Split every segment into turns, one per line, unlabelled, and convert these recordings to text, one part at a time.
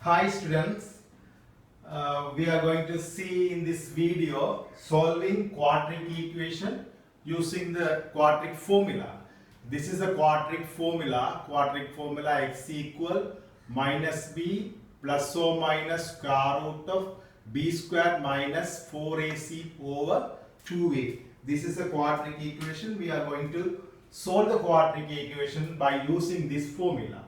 Hi students, we are going to see in this video solving quadratic equation using the quadratic formula. This is a quadratic formula x equal minus b plus or minus square root of b square minus 4ac over 2a. This is a quadratic equation. We are going to solve the quadratic equation by using this formula.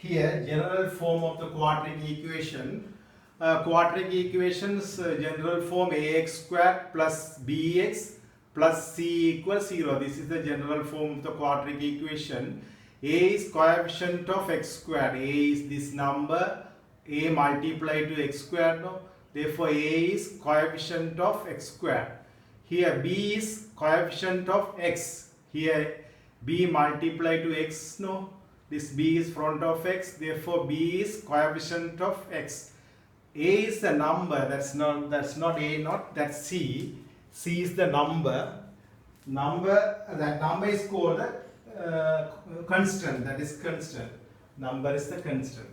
Here, general form of the quadratic equation. Quadratic equations general form ax squared plus bx plus c equals 0. This is the general form of the quadratic equation. A is coefficient of x squared. A is this number. A multiplied to x squared. No? Therefore, a is coefficient of x squared. Here, b is coefficient of x. Here, b multiplied to x. No? This b is front of x, therefore b is coefficient of x. A is the number, that's not a naught, that's c. C is the number. That number is called the constant, that is constant. Number is the constant.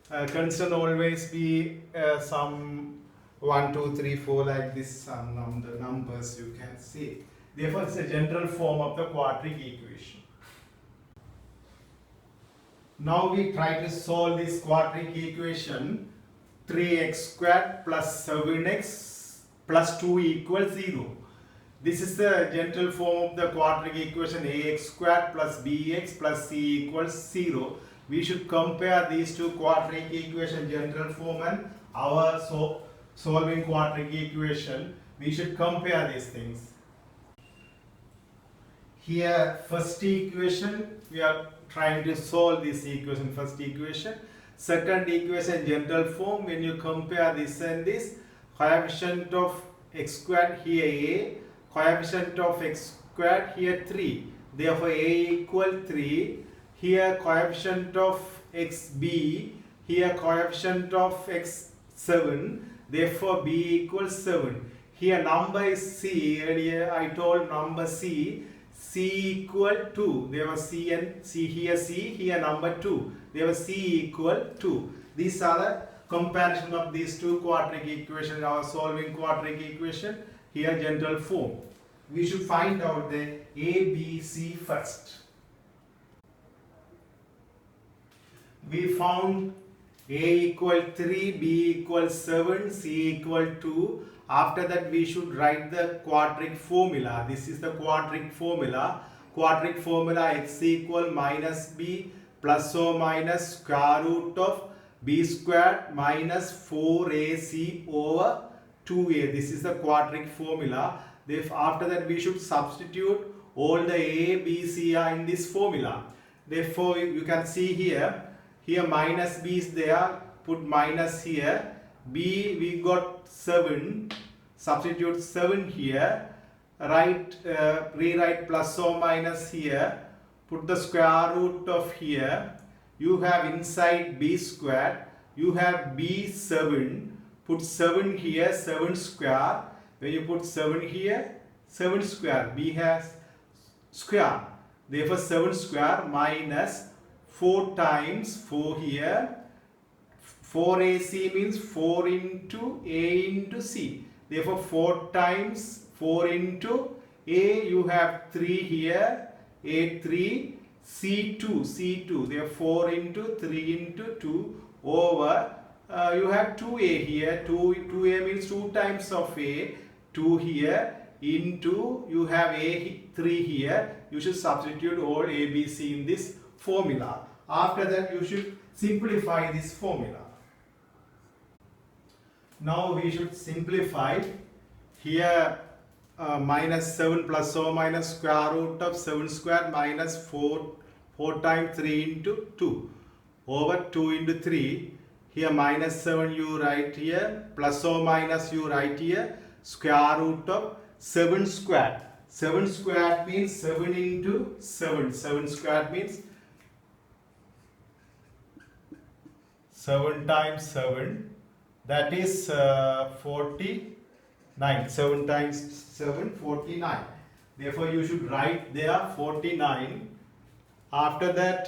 Constant always be some 1, 2, 3, 4 like this, some numbers you can see. Therefore, it's a general form of the quadratic equation. Now we try to solve this quadratic equation. 3x squared plus 7x plus 2 equals 0. This is the general form of the quadratic equation. Ax squared plus bx plus c equals 0. We should compare these two quadratic equation general form and our solving quadratic equation. We should compare these things. Here, first equation, we are trying to solve this equation, first equation. Second equation, general form, when you compare this and this, coefficient of x squared, here a, coefficient of x squared, here 3. Therefore, a equal 3. Here, coefficient of x b, here coefficient of x 7. Therefore, b equals 7. Here, number is c. Earlier, I told number c. C equal 2. There was C and C here number 2. There was C equal 2. These are the comparison of these two quadratic equations. Our solving quadratic equation here general form. We should find out the A, B, C first. We found A equal 3, B equal 7, C equal 2. After that, we should write the quadratic formula. This is the quadratic formula. Quadratic formula x equal minus b plus or minus square root of b squared minus 4ac over 2a. This is the quadratic formula. Therefore, after that, we should substitute all the a, b, c are in this formula. Therefore, you can see here minus b is there. Put minus here. B we got 7, substitute 7 here, rewrite plus or minus here, put the square root of here, you have inside b squared, you have b 7, put 7 here, 7 square, when you put 7 here, 7 square, b has square, therefore 7 square minus 4 times 4 here, 4ac means 4 into a into c. Therefore, 4 times 4 into a, you have 3 here, a 3, c2. Therefore, 4 into 3 into 2 over, you have 2a here, 2a means 2 times of a, 2 here, into, you have a 3 here. You should substitute all a, b, c in this formula. After that, you should simplify this formula. Now we should simplify. Here minus 7 plus or minus square root of 7 squared minus 4 times 3 into 2 over 2 into 3. Here minus 7 you write here, plus or minus you write here, square root of 7 squared. 7 squared means 7 into 7. 7 squared means 7 times 7. That is 49. 7 times 7, 49. Therefore, you should write there 49. After that,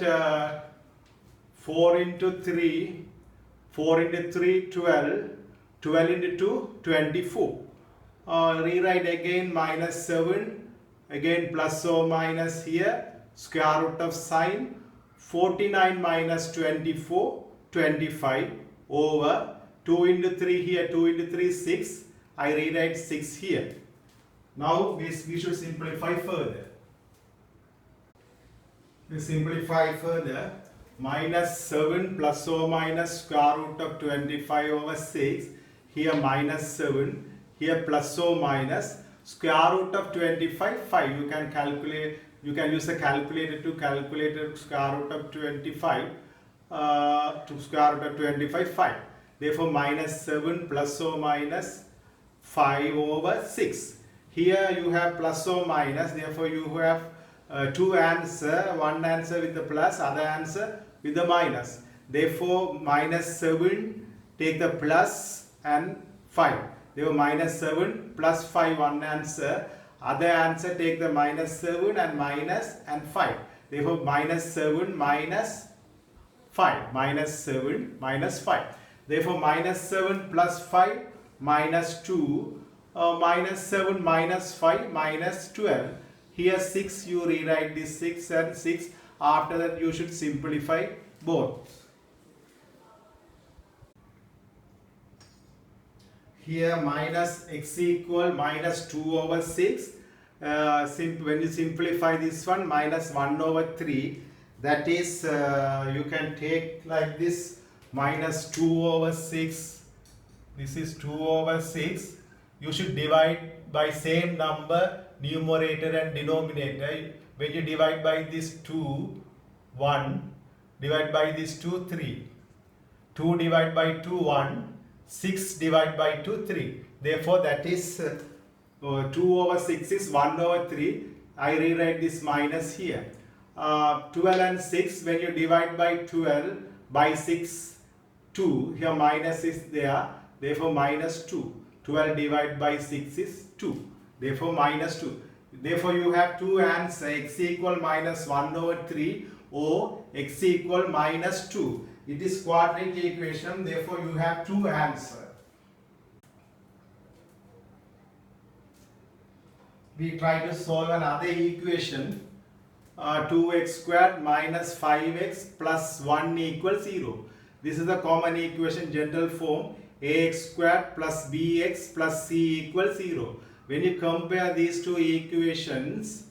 4 into 3, 4 into 3, 12, 12 into 2, 24. Rewrite again minus 7, again plus or minus here, square root of sine, 49 minus 24, 25 over 2 into 3 here, 2 into 3, 6. I rewrite 6 here. Now we should simplify further. We simplify further. Minus 7 plus or minus square root of 25 over 6. Here minus 7. Here plus or minus square root of 25, 5. You can calculate. You can use a calculator to calculate the square root of 25. To square root of 25, 5. Therefore minus 7 plus or minus 5 over 6. Here you have plus or minus. Therefore you have two answer. One answer with the plus, other answer with the minus. Therefore minus 7 take the plus and 5. Therefore minus 7 plus 5 one answer. Other answer take the minus 7 and minus and 5. Therefore minus 7 minus 5. Minus 7 minus 5. Therefore minus 7 plus 5 minus 2. Minus 7 minus 5 minus 12. Here 6 you rewrite this 6 and 6. After that you should simplify both. Here minus x equal minus 2 over 6. When you simplify this one, minus 1 over 3. That is, you can take like this, minus 2 over 6. This is 2 over 6. You should divide by same number, numerator and denominator. When you divide by this 2, 1. Divide by this 2, 3. 2 divide by 2, 1. 6 divide by 2, 3. Therefore, that is 2 over 6 is 1 over 3. I rewrite this minus here. 12 and 6, when you divide by 12 by 6, 2. Here minus is there. Therefore, minus 2. 12 divided by 6 is 2. Therefore, minus 2. Therefore, you have two answers. X equal minus 1 over 3 or x equal minus 2. It is quadratic equation. Therefore, you have two answers. We try to solve another equation. 2x squared minus 5x plus 1 equals 0. This is the common equation, general form. Ax squared plus bx plus c equals 0. When you compare these two equations,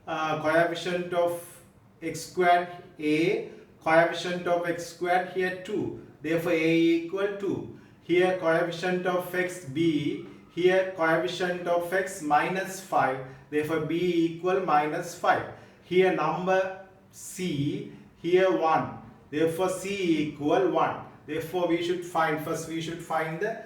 coefficient of x squared a, coefficient of x squared here 2. Therefore a equal 2. Here coefficient of x b, here coefficient of x minus 5. Therefore b equal minus 5. Here number c, here 1. Therefore c equal 1. Therefore we should find, first we should find the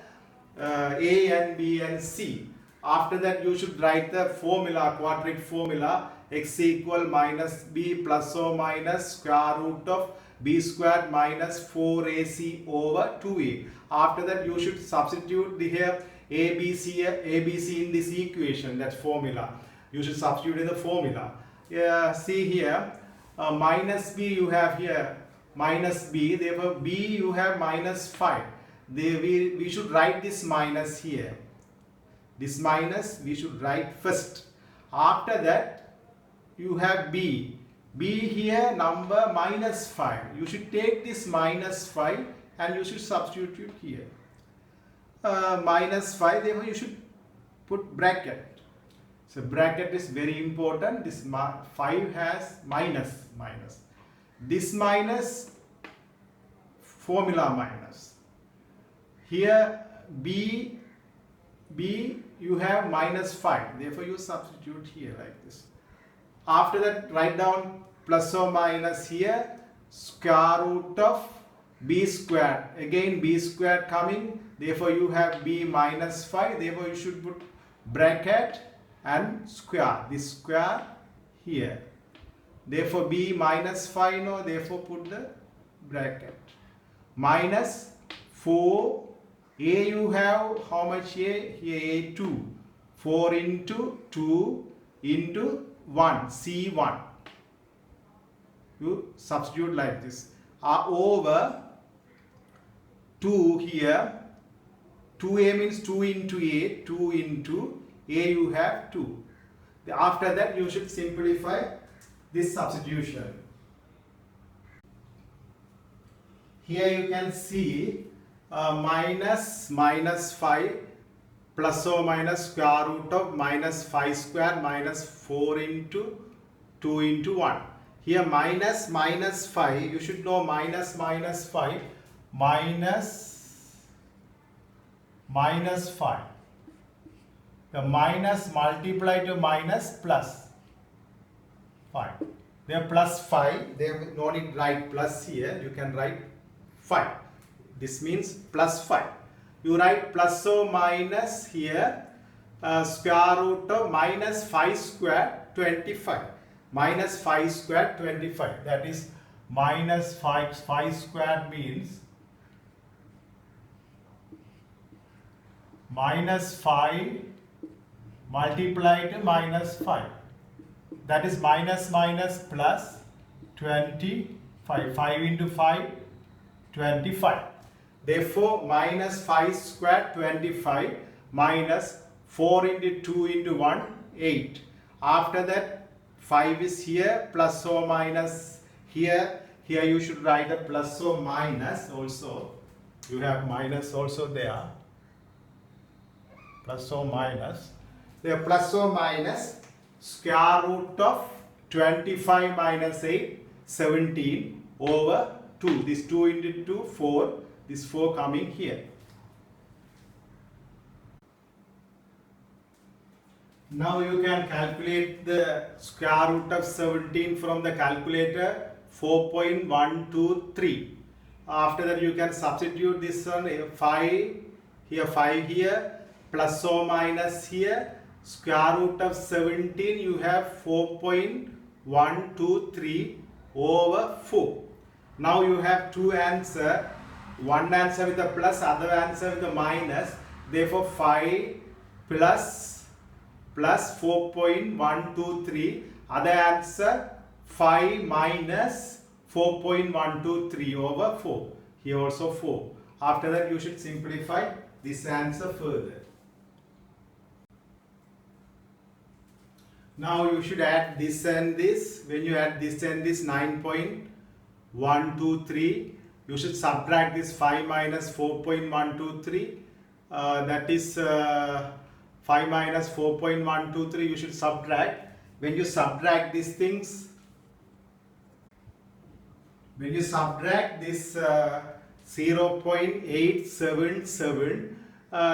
a and b and c. After that you should write the formula, quadratic formula, x equal minus b plus or minus square root of b squared minus 4ac over 2a. After that you should substitute the here ABC in this equation, that formula. You should substitute in the formula. See here, minus b you have here minus b, therefore b you have minus 5. We should write this minus here. This minus we should write first. After that you have b. B here number minus 5. You should take this minus 5 and you should substitute here. Minus 5, therefore you should put bracket. So bracket is very important. This 5 has minus. This minus, formula minus. Here b you have minus 5. Therefore you substitute here like this. After that write down plus or minus here square root of b squared. Again b squared coming. Therefore you have b minus 5. Therefore you should put bracket and square. This square here. Therefore b minus 5 no. Therefore put the bracket. Minus 4. A you have how much a? Here a 2. 4 into 2 into 1. C1. You substitute like this. over 2 here. 2a means 2 into a, 2 into a you have 2. After that you should simplify this substitution. Here you can see minus 5 plus or minus square root of minus 5 square minus 4 into 2 into 1. Here minus 5, you should know minus 5 minus 5. The minus multiplied to minus plus 5. There plus 5, there no need write plus here, you can write 5. This means plus 5. You write plus or minus here square root of minus 5 square 25. Minus 5 square 25. That is minus 5 square means minus 5 multiplied to minus 5. That is minus plus 25. 5 into 5, 25. Therefore, minus 5 square 25 minus 4 into 2 into 1, 8. After that, 5 is here, plus or minus here. Here you should write a plus or minus also. You have minus also there. Plus or minus. There plus or minus square root of 25 minus 8, 17 over 2. This 2 into 2, 4. This 4 coming here. Now you can calculate the square root of 17 from the calculator, 4.123. After that you can substitute this one, 5 here, plus or minus here, square root of 17 you have 4.123 over 4. Now you have two answers, one answer with a plus, other answer with a minus. Therefore 5 plus 4.123, other answer 5 minus 4.123 over 4. Here also 4. After that you should simplify this answer further. Now you should add this and this. When you add this and this, 9.123, you should subtract this 5 minus 4.123. That is 5 minus 4.123, you should subtract. When you subtract these things, when you subtract this 0.877,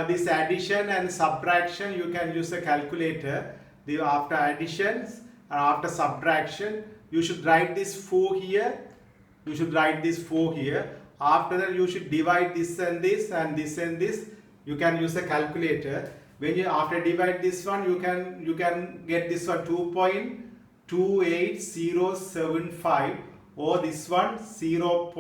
this addition and subtraction, you can use a calculator. After additions and after subtraction, you should write this 4 here. You should write this 4 here. After that, you should divide this and this and this and this. You can use a calculator. When you after divide this one, you can get this one 2.28075, or this one 0.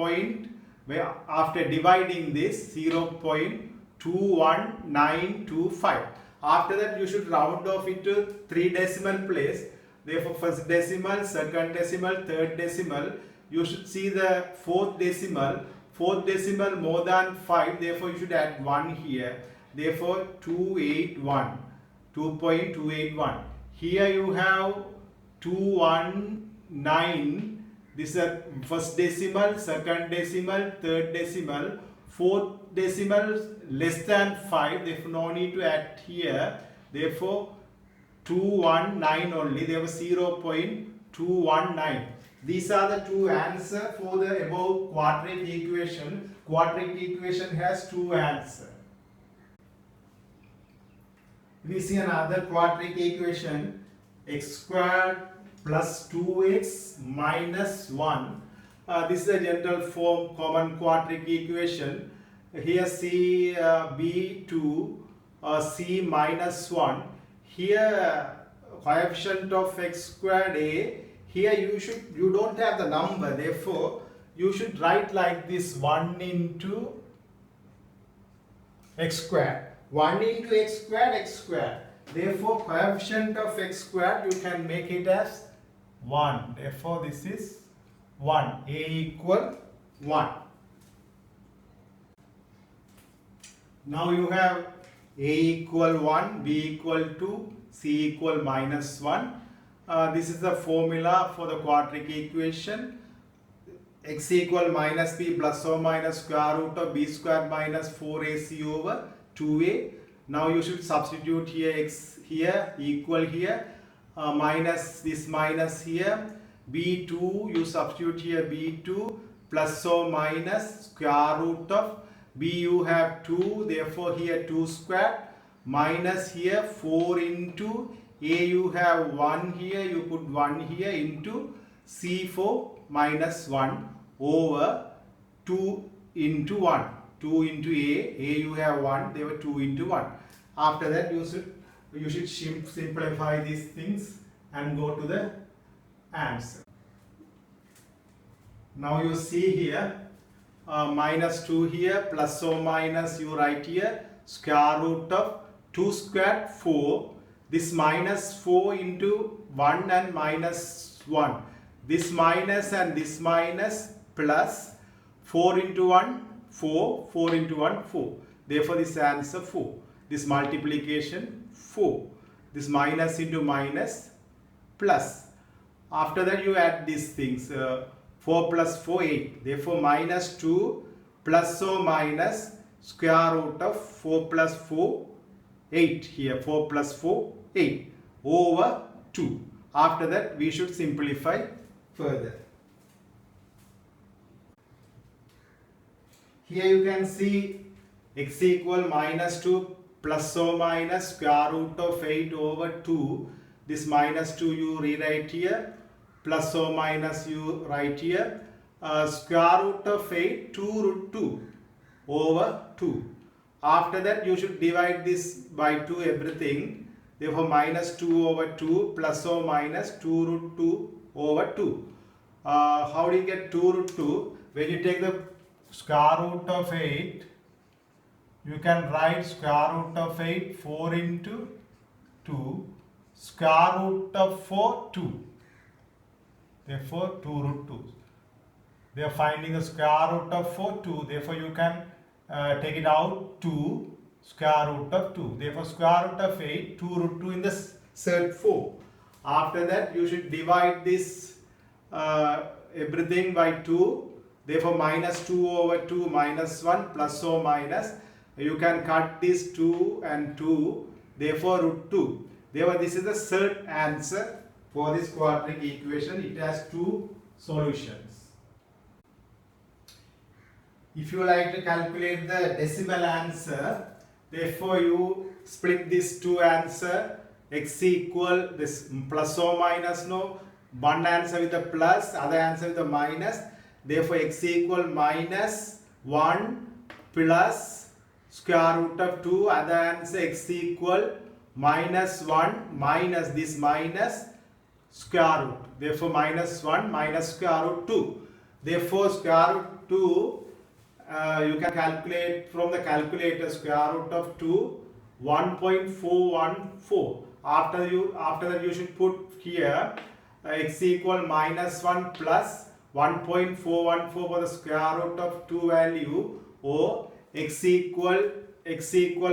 After dividing this 0.21925. After that you should round off into 3 decimal place. Therefore first decimal, second decimal, third decimal. You should see the fourth decimal. Fourth decimal more than 5. Therefore you should add 1 here. Therefore 281. 2.281. Here you have 219. This is a first decimal, second decimal, third decimal. Fourth decimal less than 5, therefore no need to add here. Therefore 219 only, there was 0.219. These are the two answers for the above quadratic equation. Quadratic equation has two answers. We see another quadratic equation, x squared plus 2x minus 1. This is a general form common quadratic equation. Here C B2 C minus 1. Here coefficient of x squared a. Here you don't have the number. Therefore you should write like this: 1 into x squared. 1 into x squared, x squared. Therefore coefficient of x squared you can make it as 1. Therefore this is 1. A equal 1. Now you have a equal 1, b equal 2, c equal minus 1. This is the formula for the quadratic equation. X equal minus b plus or minus square root of b square minus 4ac over 2a. Now you should substitute here x here equal here, minus this minus here, b2 you substitute here b2 plus or minus square root of b you have 2, therefore here 2 square minus here 4 into a you have 1 here, you put 1 here into c4 minus 1 over 2 into 1. 2 into a you have 1, they were 2 into 1. After that you should simplify these things and go to the answer. Now you see here minus 2 here plus or minus you write here square root of 2 squared 4. This minus 4 into 1 and minus 1. This minus and this minus plus 4 into 1 4, 4 into 1 4. Therefore this answer 4. This multiplication 4. This minus into minus plus. After that you add these things. 4 plus 4 8. Therefore minus 2 plus or minus square root of 4 plus 4 8 here. 4 plus 4 8 over 2. After that we should simplify further. Here you can see x equal minus 2 plus or minus square root of 8 over 2. This minus 2 you rewrite here, plus or minus you write here. Square root of 8 2 root 2 over 2. After that you should divide this by 2 everything. Therefore minus 2 over 2 plus or minus 2 root 2 over 2. How do you get 2 root 2? When you take the square root of 8, you can write square root of 8 4 into 2, square root of 4 2. Therefore 2 root 2. They are finding the square root of 4 2. Therefore you can take it out 2 square root of 2. Therefore square root of 8 2 root 2 in the set 4. After that you should divide this everything by 2. Therefore minus 2 over 2 minus 1 plus or minus. You can cut this 2 and 2. Therefore root 2. Therefore this is the third answer for this quadratic equation. It has 2 solutions. If you like to calculate the decimal answer, therefore you split this 2 answer, x equal this plus or minus, no, one answer with a plus, other answer with a minus. Therefore x equal minus 1 plus square root of 2, other answer x equal minus 1 minus this minus square root. Therefore minus 1 minus square root 2. Therefore square root 2 you can calculate from the calculator square root of 2 1.414. After that you should put here x equal minus 1 plus 1.414 for the square root of 2 value, or x equal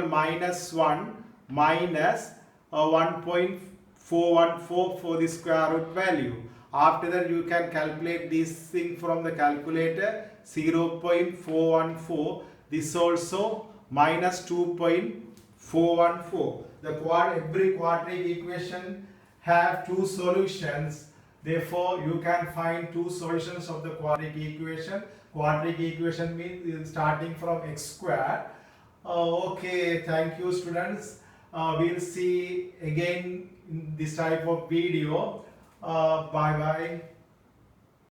minus 1 minus 1.414 for the square root value. After that you can calculate this thing from the calculator, 0.414. This also minus 2.414. Every quadratic equation have 2 solutions. Therefore you can find 2 solutions of the quadratic equation. Quadratic equation means starting from x square. Okay, thank you students. We'll see again in this type of video. Bye bye.